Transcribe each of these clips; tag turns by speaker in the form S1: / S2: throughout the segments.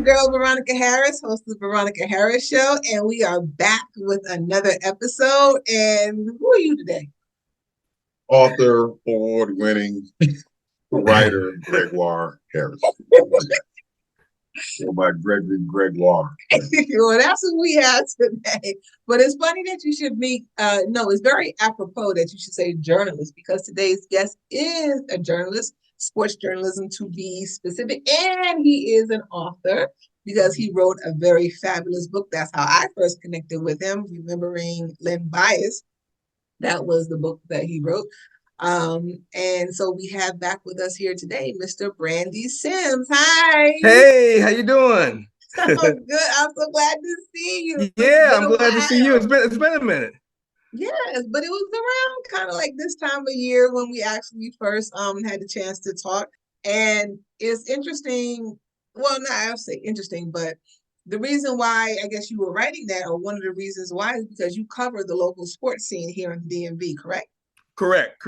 S1: girl, Veronica Harris, host of the Veronica Harris Show, and we are back with another episode. And who are you today?
S2: Author, award-winning writer Gregoire Harris. Or by Gregory Gregoire.
S1: Well, that's who we have today. But it's funny that you should meet. No, it's very apropos that you should say journalist because today's guest is a journalist, sports journalism to be specific, and he is an author because he wrote a very fabulous book. That's how I first connected with him, remembering Len Bias. That was the book that he wrote. And so we have back with us here today, Mr. Brandy Simms. Hi.
S3: Hey, how you doing?
S1: I'm good. I'm so glad to see you. It's
S3: Yeah,
S1: been
S3: I'm
S1: a
S3: glad to see you.
S1: while.
S3: It's been a minute.
S1: Yes, but it was around kind of like this time of year when we actually first had the chance to talk. And it's interesting. Well, not I'll say interesting, but the reason why I guess you were writing that, or one of the reasons why, is because you cover the local sports scene here in the DMV, correct?
S3: Correct.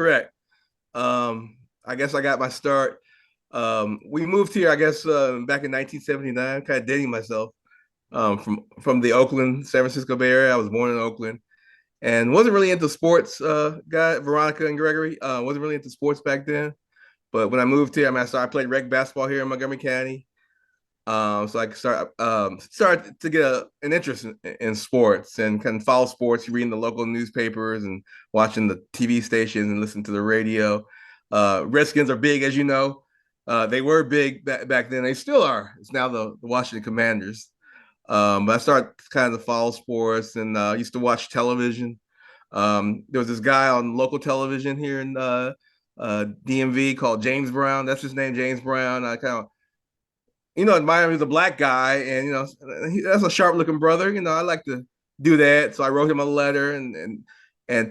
S3: I guess I got my start. We moved here, I guess, back in 1979. Kind of dating myself. From the Oakland, San Francisco Bay Area. I was born in Oakland, and wasn't really into sports. Veronica and Gregory, wasn't really into sports back then. But when I moved here, I played rec basketball here in Montgomery County. So I started to get an interest in sports and kind of follow sports, reading the local newspapers and watching the TV stations and listening to the radio. Redskins are big, as you know. They were big back then. They still are. It's now the Washington Commanders. But I started kind of to follow sports and used to watch television. There was this guy on local television here in DMV called James Brown. That's his name, James Brown. I kind of admire him. He's a black guy, and that's a sharp looking brother. I like to do that. So I wrote him a letter and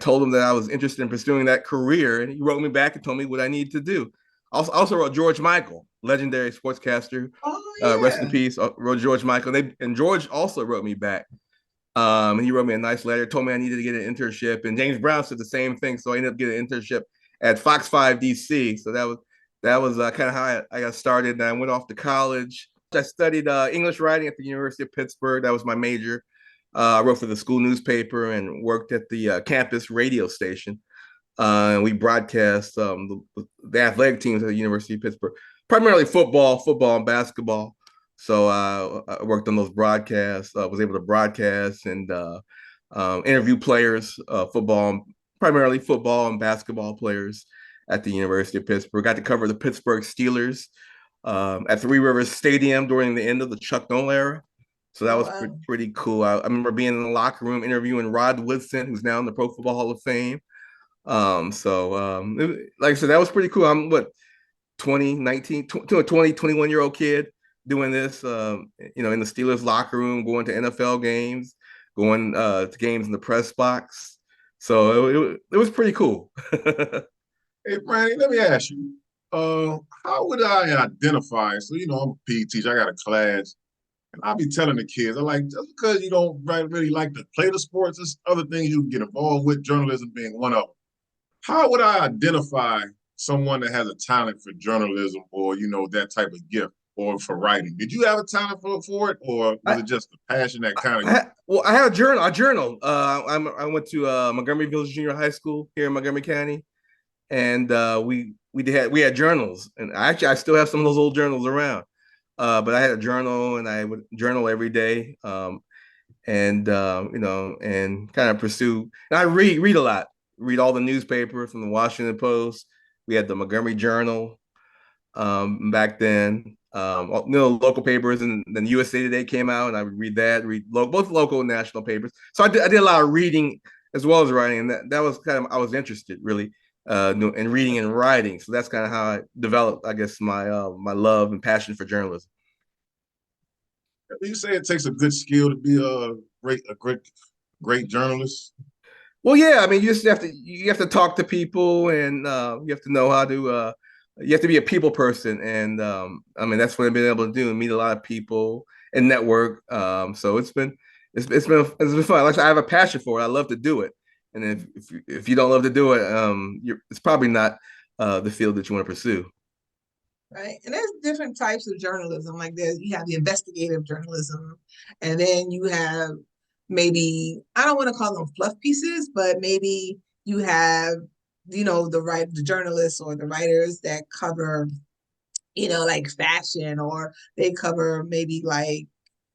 S3: told him that I was interested in pursuing that career. And he wrote me back and told me what I needed to do. Also wrote George Michael, legendary sportscaster.
S1: Oh, yeah.
S3: Rest in peace. Wrote George Michael. And George also wrote me back. He wrote me a nice letter, told me I needed to get an internship. And James Brown said the same thing. So I ended up getting an internship at Fox 5 DC. So that was kind of how I got started. And I went off to college. I studied English writing at the University of Pittsburgh. That was my major. I wrote for the school newspaper and worked at the campus radio station. And we broadcast the athletic teams at the University of Pittsburgh, primarily football and basketball. So I worked on those broadcasts. Was able to broadcast and interview players, primarily football and basketball players at the University of Pittsburgh. Got to cover the Pittsburgh Steelers at Three Rivers Stadium during the end of the Chuck Noll era. So that was pretty cool. I remember being in the locker room interviewing Rod Woodson, who's now in the Pro Football Hall of Fame. Like I said, that was pretty cool. I'm 21-year-old kid doing this, in the Steelers locker room, going to NFL games, going to games in the press box. So it was pretty cool.
S2: Hey, Brandy, let me ask you, how would I identify? So, I'm a PE teacher, I got a class, and I'll be telling the kids, just because you don't really like to play the sports, there's other things you can get involved with, journalism being one of them. How would I identify someone that has a talent for journalism or, that type of gift or for writing? Did you have a talent for it, or was it just a passion that kind of...
S3: I had a journal. I went to Montgomery Village Junior High School here in Montgomery County. And we had journals, and I still have some of those old journals around. But I had a journal, and I would journal every day, and kind of pursue. And I read a lot. Read all the newspapers from the Washington Post. We had the Montgomery Journal back then. Local papers, and then USA Today came out, and I would read that. Both local and national papers. So I did a lot of reading as well as writing, and that was kind of, I was interested really. In reading and writing, so that's kind of how I developed, I guess, my love and passion for journalism.
S2: You say it takes a good skill to be a great journalist.
S3: Well, yeah, I mean, you have to talk to people, and you have to know how to. You have to be a people person, and I mean that's what I've been able to do and meet a lot of people and network. So it's been fun. Like I said, I have a passion for it. I love to do it. And if you don't love to do it, it's probably not the field that you want to pursue.
S1: Right. And there's different types of journalism. Like you have the investigative journalism, and then you have maybe, I don't want to call them fluff pieces, but maybe you have, the journalists or the writers that cover, like fashion, or they cover maybe like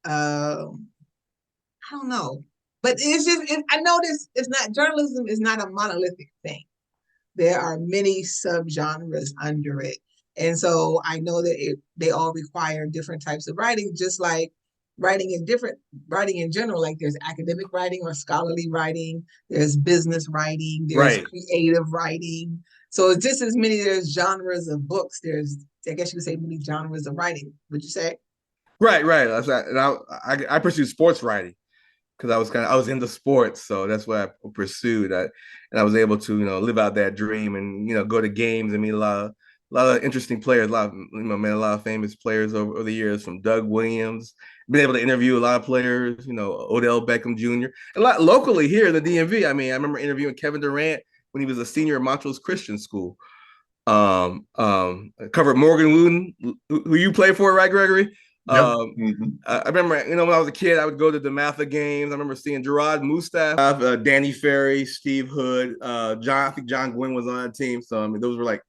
S1: I don't know. But I notice it's not, journalism is not a monolithic thing. There are many subgenres under it. And so I know that they all require different types of writing, just like writing in general. Like there's academic writing or scholarly writing, there's business writing, there's
S3: Right.
S1: creative writing. So it's just as many, there's genres of books. There's, I guess you could say, many genres of writing. Would you say?
S3: Right. That's right. And I pursued sports writing because I was into sports, so that's what I pursued. And I was able to live out that dream and go to games and meet a lot of interesting players, a lot of met a lot of famous players over the years, from Doug Williams. Been able to interview a lot of players, Odell Beckham Jr. A lot locally here in the DMV. I mean, I remember interviewing Kevin Durant when he was a senior at Montrose Christian School. Covered Morgan Wooten, who you play for, right, Gregory?
S2: Yep. Mm-hmm.
S3: I remember, when I was a kid, I would go to the Matha games. I remember seeing Gerard Mustaf, Danny Ferry, Steve Hood, I think John Gwynn was on that team. So I mean, those were like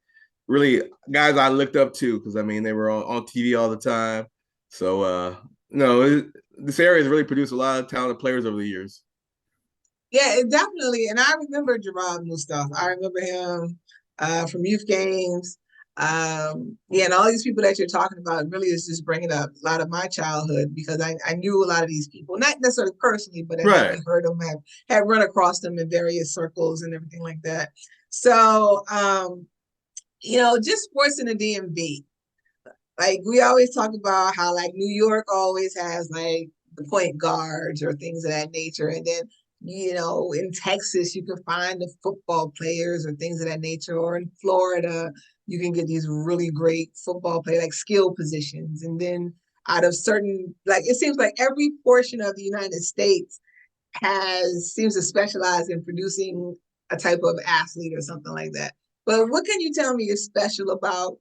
S3: really guys I looked up to, because I mean they were on TV all the time. So this area has really produced a lot of talented players over the years.
S1: Yeah, it definitely. And I remember Gerard Mustaf. I remember him from youth games. Yeah, and all these people that you're talking about really is just bringing up a lot of my childhood, because I knew a lot of these people, not necessarily personally, but I
S3: Right.
S1: definitely heard them, have run across them in various circles and everything like that. So, just sports in the DMV. Like we always talk about how like New York always has like the point guards or things of that nature. And then, in Texas, you can find the football players or things of that nature. Or in Florida, you can get these really great football players, like skill positions. And then out of certain, like it seems like every portion of the United States seems to specialize in producing a type of athlete or something like that. But what can you tell me is special about,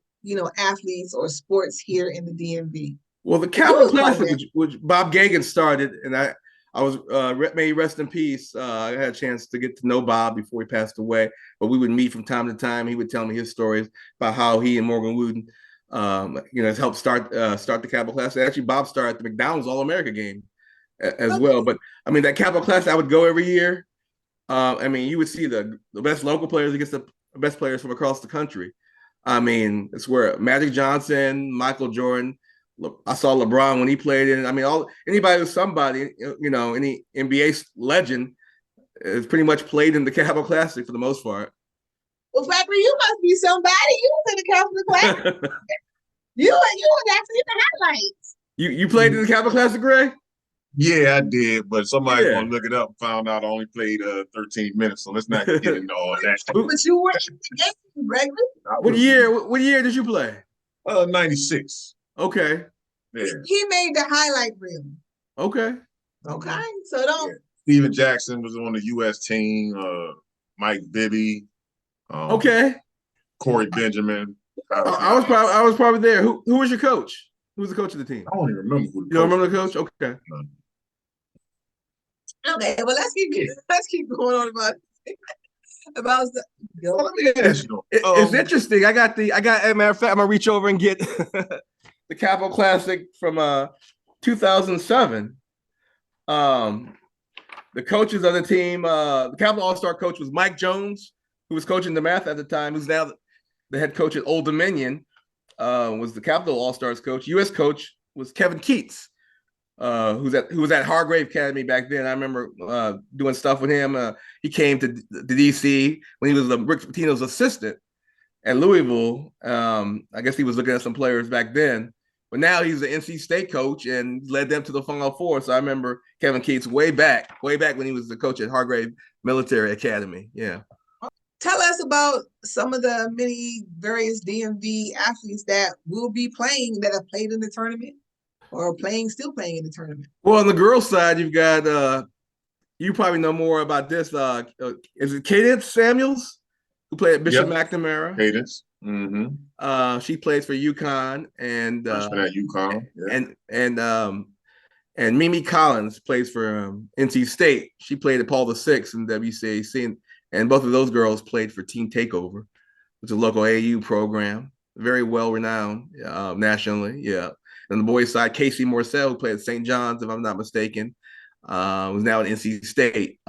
S1: athletes or sports here in the DMV?
S3: Well, the
S1: You
S3: Capital
S1: was born
S3: Classic,
S1: there.
S3: which Bob Gagan started, and I was may he rest in peace. I had a chance to get to know Bob before he passed away, but we would meet from time to time. He would tell me his stories about how he and Morgan Wooten, has helped start the Capital Classic. Actually, Bob started the McDonald's All America game as well.
S1: Okay.
S3: But I mean, that Capital Classic, I would go every year. I mean, you would see the best local players against the best players from across the country. I mean, it's where Magic Johnson, Michael Jordan. I saw LeBron when he played in. I mean, anybody who's somebody, any NBA legend has pretty much played in the Capital Classic for the most part.
S1: Well, Gregory, you must be somebody. You was in the Catholic class. You was actually in the highlights.
S3: You played in the Capital Classic, Greg?
S2: Yeah, I did, but somebody's
S3: Yeah.
S2: gonna look it up and found out I only played 13 minutes, so let's not get into all that.
S1: But you were in the game, Gregory.
S3: What year did you play?
S2: 96.
S3: Okay.
S2: Yeah.
S1: He made the highlight reel.
S3: Okay.
S1: Okay. So don't.
S2: Yeah. Steven Jackson was on the U.S. team. Mike Bibby.
S3: Okay.
S2: Corey Benjamin.
S3: I was probably there. Who was your coach? Who was the coach of the team?
S2: I don't even remember who the
S3: You don't remember the coach? Okay.
S1: Okay, well let's keep going on about the.
S2: Well, let me ask you.
S3: It's interesting. I got as a matter of fact, I'm gonna reach over and get the Capital Classic from 2007. The coaches of the team, the Capital All-Star coach was Mike Jones, who was coaching the Math at the time, who's now the head coach at Old Dominion. Was the Capital All-Stars coach. U.S. coach was Kevin Keats, who was at Hargrave Academy back then. I remember doing stuff with him. He came to DC when he was Rick Pitino's assistant at Louisville. I guess he was looking at some players back then, but now he's the NC State coach and led them to the Final Four. So I remember Kevin Keats way back when he was the coach at Hargrave Military Academy. Yeah.
S1: Tell us about some of the many various DMV athletes that will be playing, that have played in the tournament or still playing in the tournament.
S3: Well, on the girls' side, you've got you probably know more about this. Is it Cadence Samuels, who played at Bishop
S2: Yep.
S3: McNamara.
S2: Cadence. Mm-hmm.
S3: She plays for UConn, and
S2: Freshman at UConn. Yeah.
S3: and Mimi Collins plays for NC State. She played at Paul VI in WCAC, and both of those girls played for Team Takeover, which is a local AAU program, very well renowned nationally. Yeah. On the boys' side, Casey Morcell, who played at St. John's, if I'm not mistaken, was now at NC State.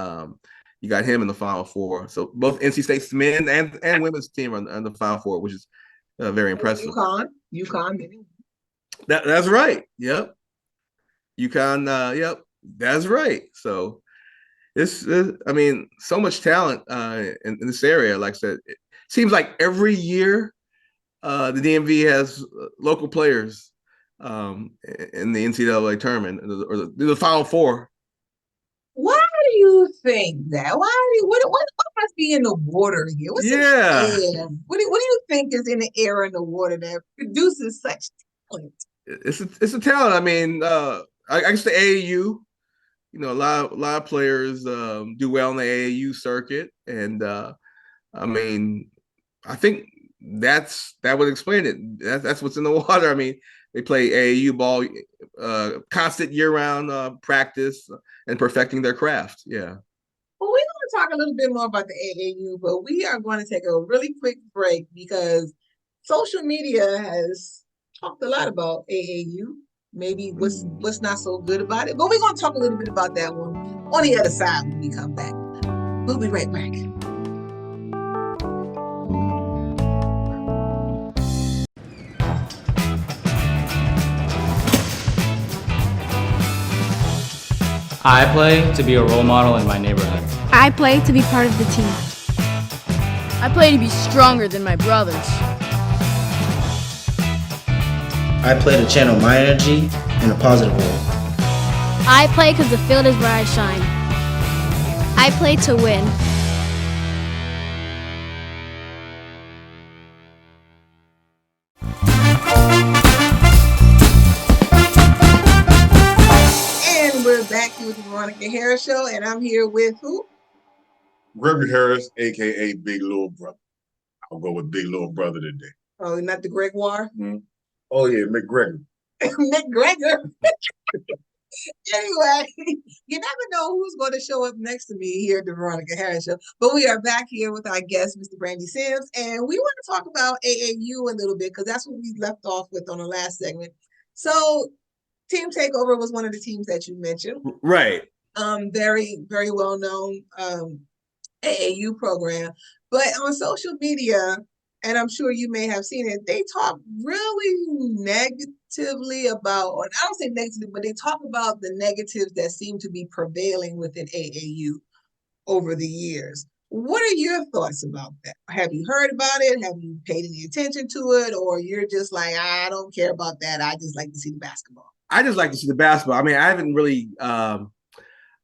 S3: You got him in the Final Four. So both NC State's men and women's team are on the Final Four, which is very impressive.
S1: UConn.
S3: That's right. Yep. UConn. Yep. That's right. So I mean, so much talent in this area. Like I said, it seems like every year the DMV has local players in the NCAA tournament or the Final Four.
S1: Why do you think that? What must be in the water here? What's in the air? What do you think is in the air and the water that produces such talent?
S3: It's a talent. I mean, I guess the AAU, you know, a lot of players do well in the AAU circuit, and I mean, I think that would explain it. That's what's in the water. I mean, they play AAU ball, constant year-round practice and perfecting their craft. Yeah.
S1: Well, we're going to talk a little bit more about the AAU, but we are going to take a really quick break because social media has talked a lot about AAU. Maybe what's not so good about it, but we're going to talk a little bit about that one on the other side when we come back. We'll be right back.
S4: I play to be a role model in my neighborhood.
S5: I play to be part of the team.
S6: I play to be stronger than my brothers.
S7: I play to channel my energy in a positive way.
S5: I play because the field is where I shine. I play to win.
S1: And we're back here with the Veronica Harris Show, and I'm here with who?
S2: Gregory Harris, aka Big Little Brother. I'll go with Big Little Brother today.
S1: Oh, not the Gregoire?
S2: Mm-hmm. Oh yeah, McGregor.
S1: McGregor. Anyway, you never know who's going to show up next to me here at the Veronica Harris Show. But we are back here with our guest, Mr. Brandy Simms, and we want to talk about AAU a little bit because that's what we left off with on the last segment. So, Team Takeover was one of the teams that you mentioned.
S3: Right.
S1: Very, very well known AAU program. But on social media, and I'm sure you may have seen it, they talk really negatively about, or I don't say negative, but they talk about the negatives that seem to be prevailing within AAU over the years. What are your thoughts about that? Have you heard about it? Have you paid any attention to it? Or you're just like, I don't care about that. I just like to see the basketball.
S3: I just like to see the basketball. I mean, I haven't really, I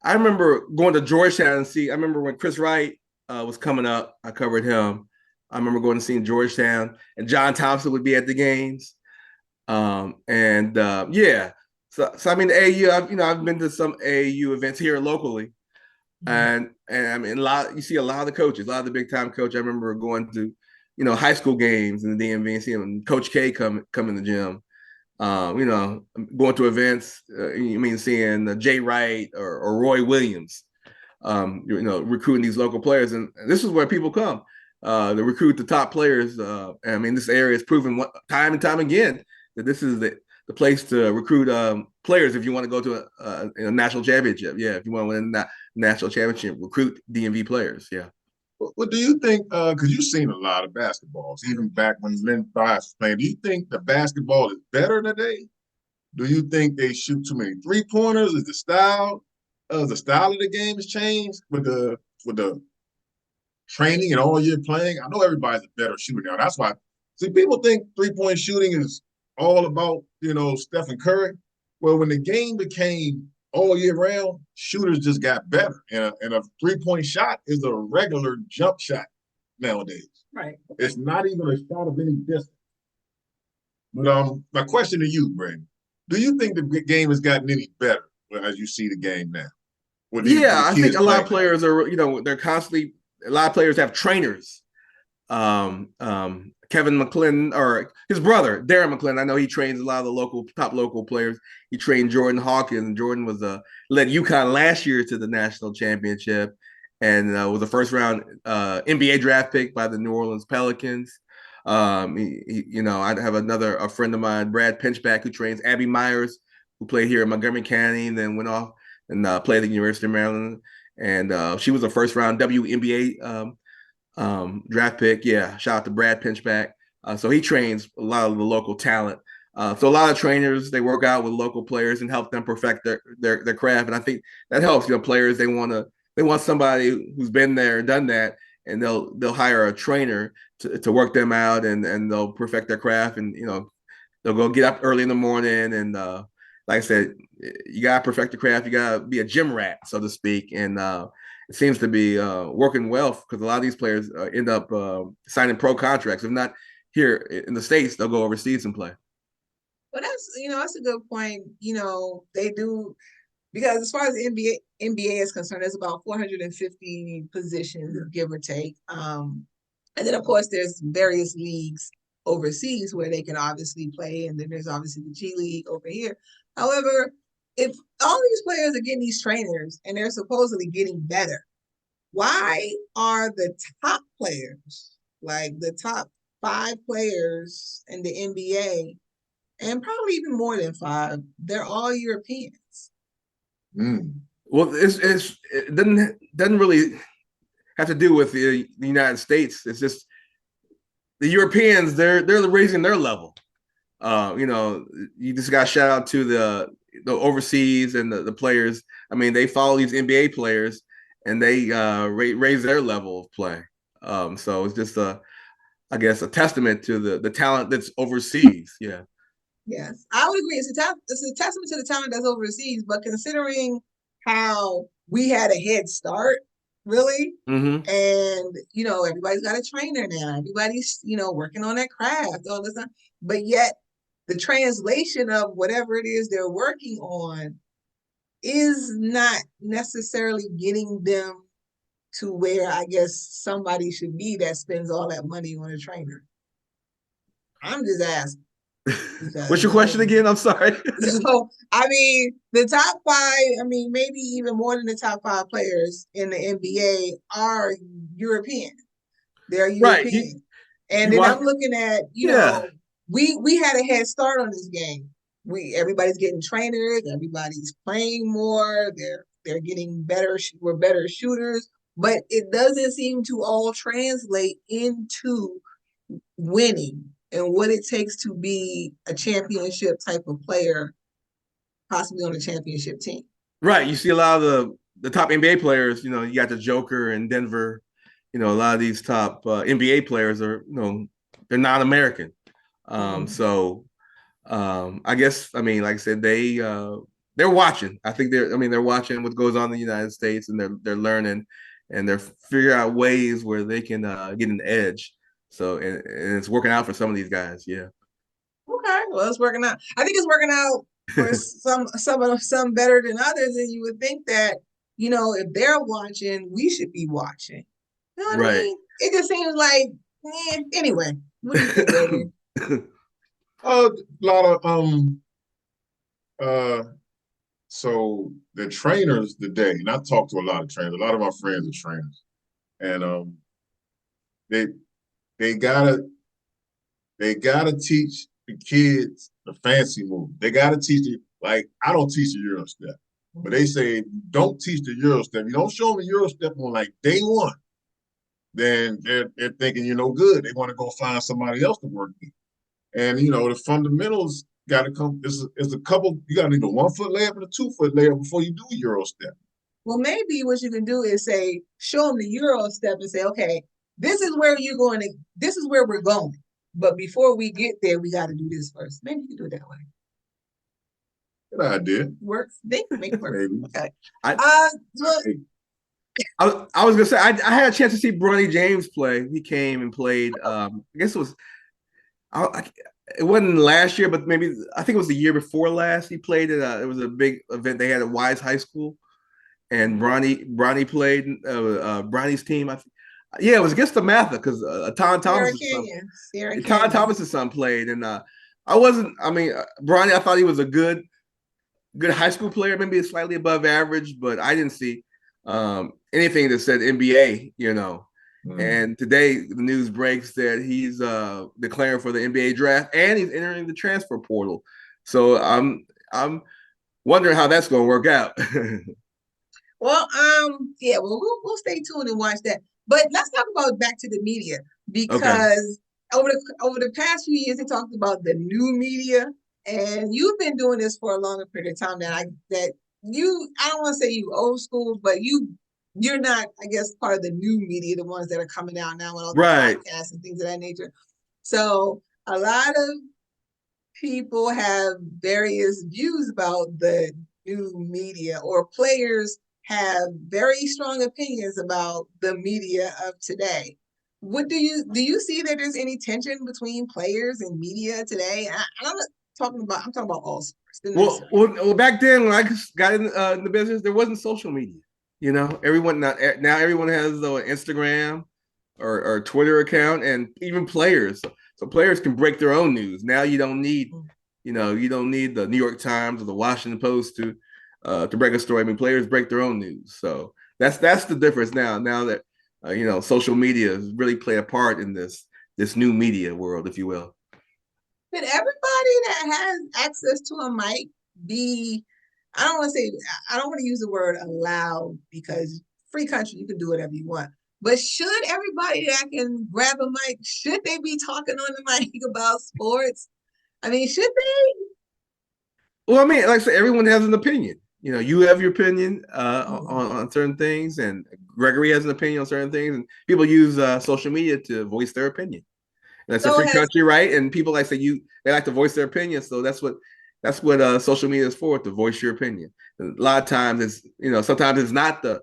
S3: remember going to Georgetown and I remember when Chris Wright was coming up, I covered him. I remember going to see Georgetown, and John Thompson would be at the games. Yeah. So I mean, the AAU, I've been to some AAU events here locally. And I mean, you see a lot of the coaches, a lot of the big time coaches. I remember going to, high school games in the DMV and seeing Coach K come in the gym. Going to events, seeing Jay Wright or Roy Williams, recruiting these local players. And this is where people come to recruit the top players. I mean, this area has proven time and time again that this is the place to recruit players if you want to go to a national championship. Yeah, if you want to win that national championship, recruit DMV players. Yeah.
S2: What do you think? Because you've seen a lot of basketballs, even back when Lynn Bias was playing. Do you think the basketball is better today? Do you think they shoot too many 3-pointers? Is the style of the game has changed with the training and all year playing? I know everybody's a better shooter now. That's why. See, people think 3-point shooting is all about Stephen Curry. Well, when the game became all year round, shooters just got better. And a 3-point shot is a regular jump shot nowadays.
S1: Right.
S2: It's not even a shot of any distance. But my question to you, Brandon, do you think the game has gotten any better as you see the game now?
S3: I think a lot of players are, they're constantly, a lot of players have trainers Kevin McClin, or his brother Darren McClin. I know he trains a lot of the top local players. He trained Jordan Hawkins. Jordan was led UConn last year to the national championship, and was a first round NBA draft pick by the New Orleans Pelicans. I have a friend of mine, Brad Pinchback, who trains Abby Myers, who played here in Montgomery County, and then went off and played at the University of Maryland. And she was a first round WNBA draft pick. Yeah, shout out to Brad Pinchback. So he trains a lot of the local talent. So a lot of trainers, they work out with local players and help them perfect their craft. And I think that helps. Players, they want somebody who's been there and done that, and they'll hire a trainer to work them out, and they'll perfect their craft. And they'll go get up early in the morning, and like I said, you gotta perfect the craft. You gotta be a gym rat, so to speak. And it seems to be working well, because a lot of these players end up signing pro contracts. If not here in the States, they'll go overseas and play.
S1: Well, that's a good point. They do, because as far as the NBA is concerned, there's about 450 positions, give or take. And then of course there's various leagues overseas where they can obviously play, and then there's obviously the G League over here. However, if all these players are getting these trainers and they're supposedly getting better, why are the top players, like the top 5 players in the NBA, and probably even more than 5, they're all Europeans?
S3: Well, it doesn't really have to do with the United States. It's just the Europeans, they're raising their level. You just got to shout out to the overseas and the players. I mean, they follow these NBA players, and they raise their level of play. So it's just I guess, a testament to the talent that's overseas. Yeah.
S1: Yes, I would agree. It's a testament to the talent that's overseas, but considering how we had a head start, really,
S3: Mm-hmm.
S1: and everybody's got a trainer now. Everybody's working on their craft all the time, but yet the translation of whatever it is they're working on is not necessarily getting them to where I guess somebody should be that spends all that money on a trainer. I'm just asking.
S3: What's your question again? I'm sorry.
S1: So, I mean, the top 5, I mean, maybe even more than the top 5 players in the NBA are European. They're European. And then I'm looking at, we had a head start on this game. Everybody's getting trainers, everybody's playing more, they're getting better, we're better shooters, but it doesn't seem to all translate into winning and what it takes to be a championship type of player, possibly on a championship team.
S3: Right. You see a lot of the top NBA players, you got the Joker in Denver. A lot of these top NBA players are, they're not American. So I guess, I mean, like I said, they're watching. I think they're watching what goes on in the United States, and they're learning, and they're figuring out ways where they can get an edge. So, and it's working out for some of these guys. Yeah.
S1: Okay. Well, it's working out. I think it's working out for some better than others. And you would think that, if they're watching, we should be watching. You know what I mean? It just seems like, anyway, what do you think, David?
S2: A lot of so the trainers today, and I talk to a lot of trainers, a lot of my friends are trainers, and they gotta teach the kids the fancy move. They gotta teach it. Like, I don't teach the Euro step, but they say, don't teach the Euro step. You don't show them the Euro step on like day 1, then they're thinking you're no good. They want to go find somebody else to work with. And the fundamentals got to come. It's a couple. You got to need a 1 foot layup and a 2 foot layup before you do a Euro step.
S1: Well, maybe what you can do is show them the Euro step and say, okay, this is where you're going to. This is where we're going. But before we get there, we got to do this first. Maybe you can do it that way.
S2: Good idea.
S1: Works. They can make it work.
S2: Maybe.
S1: Okay.
S3: Look. I was gonna say I had a chance to see Bronny James play. He came and played. I guess it was. It wasn't last year, but maybe I think it was the year before last. He played at it was a big event they had at Wise High School, and Bronny played Bronny's team. Yeah, it was against the Matha because
S1: Sierra Canyon. Sierra
S3: Tom
S1: Canyon.
S3: Thomas's son played, and I wasn't. I mean, Bronny, I thought he was a good high school player, maybe slightly above average, but I didn't see anything that said NBA. And today the news breaks that he's declaring for the NBA draft and he's entering the transfer portal. So I'm wondering how that's going to work out.
S1: Well, yeah, well, we'll stay tuned and watch that. But let's talk about back to the media
S3: Okay.
S1: because over the past few years, they talked about the new media, and you've been doing this for a longer period of time I don't want to say you old school, but you're not, I guess, part of the new media, the ones that are coming out now with all the
S3: Right.
S1: podcasts and things of that nature. So a lot of people have various views about the new media, or players have very strong opinions about the media of today. What do you see that there's any tension between players and media today? I'm talking about all sports.
S3: Well, back then when I got in the business, there wasn't social media. Everyone now everyone has Instagram or Twitter account, and even players. So players can break their own news. Now you don't need the New York Times or the Washington Post to break a story. I mean, players break their own news. So that's the difference now. Now that social media has really play a part in this new media world, if you will.
S1: Can everybody that has access to a mic be, I don't want to use the word allowed, because free country, you can do whatever you want. But should everybody that can grab a mic, should they be talking on the mic about sports? I mean, should they?
S3: Well, I mean, like I said, everyone has an opinion. You have your opinion on certain things, and Gregory has an opinion on certain things, and people use social media to voice their opinion. And it's a free country, right? And people like they like to voice their opinion, so that's what social media is for, to voice your opinion. And a lot of times sometimes it's not the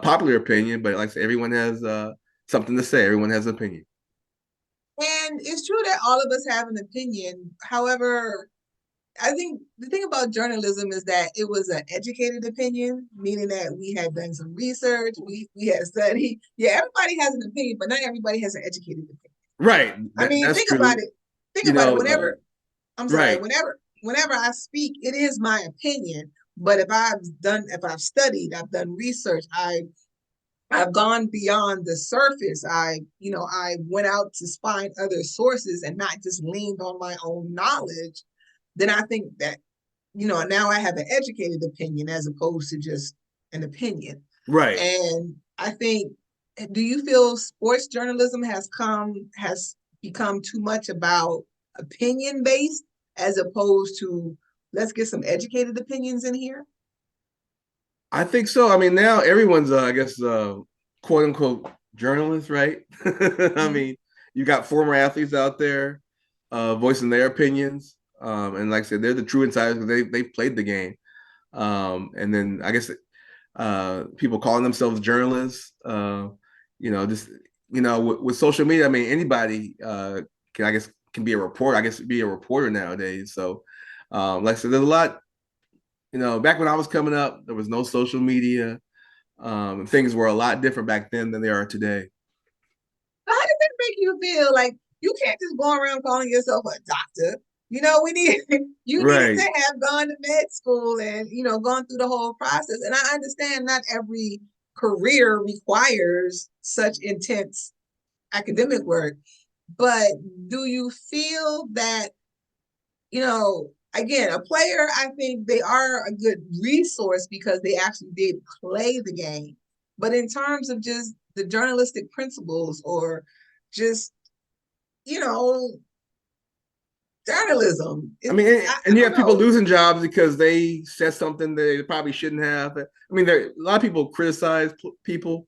S3: popular opinion, but like I said, everyone has something to say. Everyone has an opinion.
S1: And it's true that all of us have an opinion. However, I think the thing about journalism is that it was an educated opinion, meaning that we had done some research, we had studied. Yeah, everybody has an opinion, but not everybody has an educated opinion.
S3: Right.
S1: I mean,
S3: that's
S1: think
S3: true.
S1: about it. Think about it. I'm sorry,
S3: right.
S1: whenever I speak, it is my opinion. But if I've studied, I've done research, I've gone beyond the surface. I went out to find other sources and not just leaned on my own knowledge. Then I think that, now I have an educated opinion as opposed to just an opinion.
S3: Right.
S1: And I think, do you feel sports journalism has become too much about opinion based as opposed to, let's get some educated opinions in here?
S3: I think so. I mean, now everyone's, I guess, quote unquote journalist, right? I mean, you got former athletes out there voicing their opinions. And like I said, they're the true insiders because they've played the game. And then I guess people calling themselves journalists, with social media, I mean, anybody can be a reporter. I guess be a reporter nowadays. So, like I said, there's a lot. Back when I was coming up, there was no social media. Things were a lot different back then than they are today.
S1: How does that make you feel? Like, you can't just go around calling yourself a doctor. You needed to have gone to med school and, gone through the whole process. And I understand not every career requires such intense academic work, but do you feel that, again, a player, I think they are a good resource because they actually did play the game. But in terms of just the journalistic principles, or just, journalism.
S3: I mean, and you have people losing jobs because they said something they probably shouldn't have. I mean, a lot of people criticize people,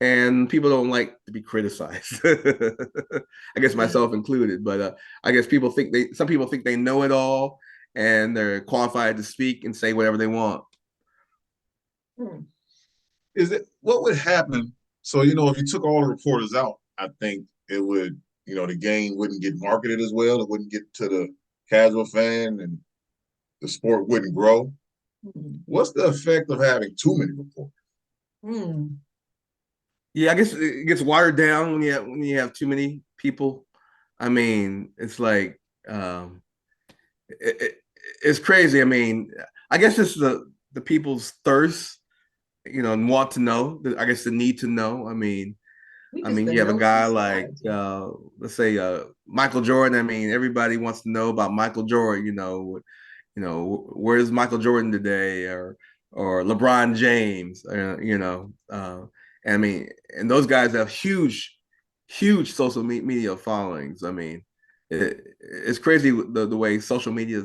S3: and people don't like to be criticized. I guess myself included. But I guess some people think they know it all, and they're qualified to speak and say whatever they want.
S2: What would happen? So, if you took all the reporters out, I think it would, the game wouldn't get marketed as well. It wouldn't get to the casual fan, and the sport wouldn't grow. What's the effect of having too many reporters?
S3: Yeah, I guess it gets watered down when you have too many people. I mean, it's like it, it, it's crazy. I mean, I guess it's the people's thirst, and want to know. I guess the need to know.
S1: We
S3: I
S1: just
S3: mean, you
S1: been
S3: have a guy
S1: nosy
S3: like
S1: society.
S3: let's say Michael Jordan. I mean, everybody wants to know about Michael Jordan. Where's Michael Jordan today, or LeBron James. I mean, and those guys have huge social media followings. I mean, it's crazy the way social media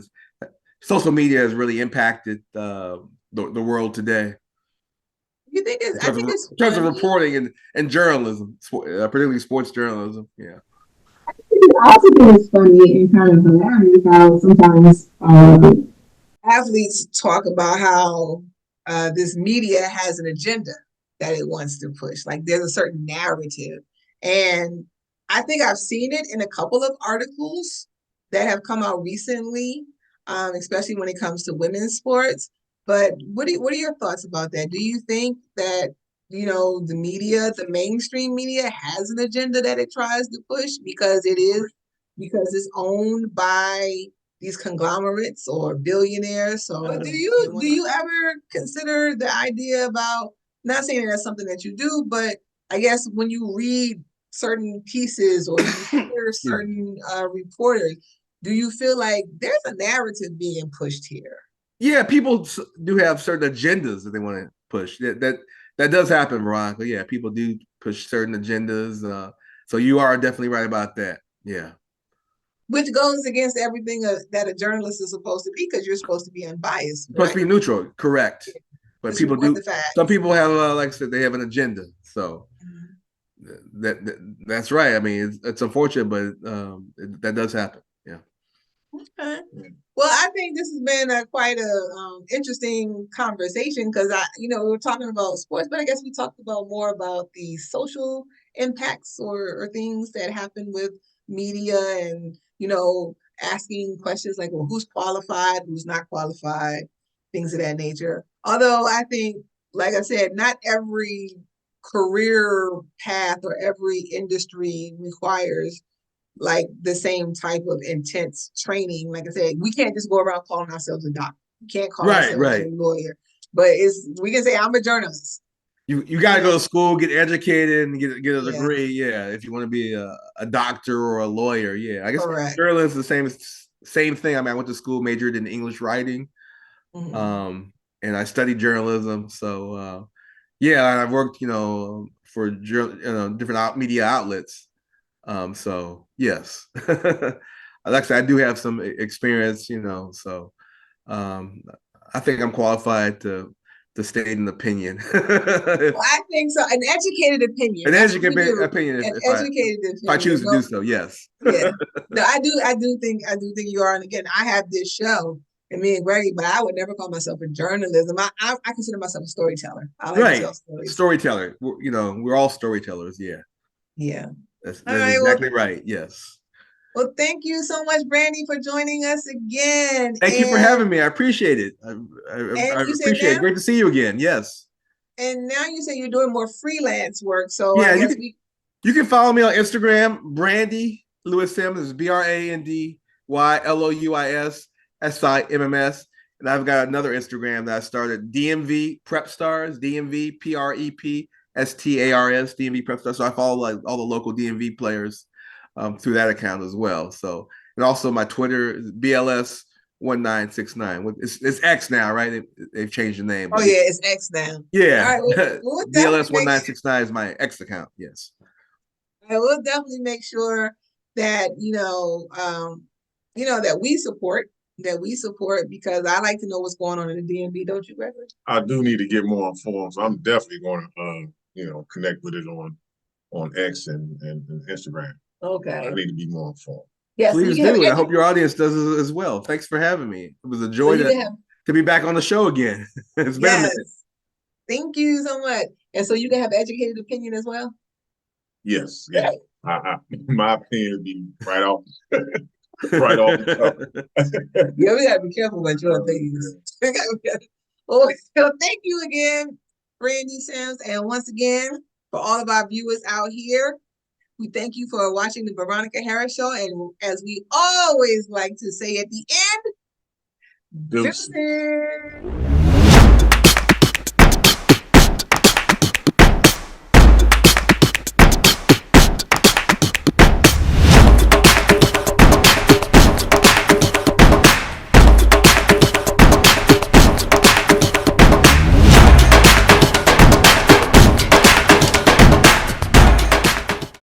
S3: has really impacted the world today
S1: You think it's?
S3: in
S1: I
S3: terms of,
S1: think it's
S3: in terms of
S1: funny.
S3: reporting and journalism, particularly sports journalism. Yeah.
S8: I also think it's funny and kind of hilarious how sometimes
S1: Athletes talk about how this media has an agenda that it wants to push. Like there's a certain narrative. And I think I've seen it in a couple of articles that have come out recently, especially when it comes to women's sports. But what are your thoughts about that? Do you think that the media, the mainstream media, has an agenda that it tries to push because it's owned by these conglomerates or billionaires? So but do you ever consider the idea about, not saying that's something that you do, but I guess when you read certain pieces or you hear certain reporters, do you feel like there's a narrative being pushed here?
S3: Yeah, people do have certain agendas that they want to push. That does happen, Veronica. Yeah, people do push certain agendas. So you are definitely right about that. Yeah.
S1: Which goes against everything that a journalist is supposed to be, because you're supposed to be unbiased,
S3: Supposed to
S1: correct?
S3: be neutral, correct. But
S1: Just
S3: people
S1: report
S3: do.
S1: the facts.
S3: Some people have, like I said, they have an agenda. So that's right. I mean, it's unfortunate, but that does happen. Yeah.
S1: Okay. Well, I think this has been quite a interesting conversation, because we were talking about sports, but I guess we talked about more about the social impacts or things that happen with media, and asking questions like, well, who's qualified, who's not qualified, things of that nature. Although I think, like I said, not every career path or every industry requires like the same type of intense training. Like I said, we can't just go around calling ourselves a doctor. We can't call
S3: Right,
S1: ourselves a
S3: right.
S1: lawyer. But we can say I'm a journalist.
S3: You got to go to school, get educated, and get a
S1: Yeah,
S3: degree. Yeah, if you want to be a doctor or a lawyer. Yeah, I guess
S1: correct.
S3: journalism is the same thing. I mean, I went to school, majored in English writing, and I studied journalism. So yeah, I've worked, for different media outlets. So yes, like I said, I do have some experience. So um, I think I'm qualified to state an opinion.
S1: Well, I think so. An educated opinion.
S3: An
S1: That's what we
S3: educated
S1: do.
S3: opinion
S1: An
S3: if
S1: educated
S3: I
S1: opinion.
S3: choose to do so. Yes.
S1: Yeah. No, I do think you are. And again, I have this show, and me and Greggy, but I would never call myself a journalism. I consider myself a storyteller. I like to
S3: Right.
S1: tell stories.
S3: Storyteller. We're all storytellers. Yeah.
S1: Yeah.
S3: That's
S1: All
S3: that's
S1: right. Well,
S3: exactly right. Yes.
S1: Well, thank you so much, Brandy, for joining us again.
S3: Thank you for having me. I appreciate it. I
S1: You said
S3: appreciate
S1: now,
S3: it. Great to see you again. Yes.
S1: and now you say you're doing more freelance work. So I
S3: Yeah,
S1: guess
S3: you can follow me on Instagram, Brandy Lewis Sims. Is BrandyLouisSimms. And I've got another Instagram that I started, DMV Prep Stars, DMV PrepStars, DMV Prep Stars. So I follow like all the local DMV players through that account as well. So, and also my Twitter is BLS1969. It's X now, right? They've changed the name.
S1: oh
S3: But
S1: yeah, it's X now. All
S3: yeah,
S1: right, we'll definitely make
S3: BLS1969 is my X account. Yes.
S1: we'll definitely make sure that that we support, because I like to know what's going on in the DMV. Don't you, Gregory?
S2: I do need to get more informed, so I'm definitely going to, connect with it on X and Instagram.
S1: Okay.
S2: I need to be more informed.
S1: Yeah, so you
S3: Please
S1: can have
S3: do, and I hope your audience does as well. Thanks for having me. It was a
S1: so
S3: joy
S1: you can have
S3: to be back on the show again. It's been a minute.
S1: yes. Thank you so much. And so you can have educated opinion as well.
S2: Yes, yes. My opinion would be right off, right off the cuff.
S1: Yeah, we gotta be careful what your opinions. We gotta be careful. Oh, so thank you again, Brandy Simms, and once again, For all of our viewers out here, we thank you for watching the Veronica Harris Show. And as we always like to say at the end,
S2: Deuces.
S1: deuces.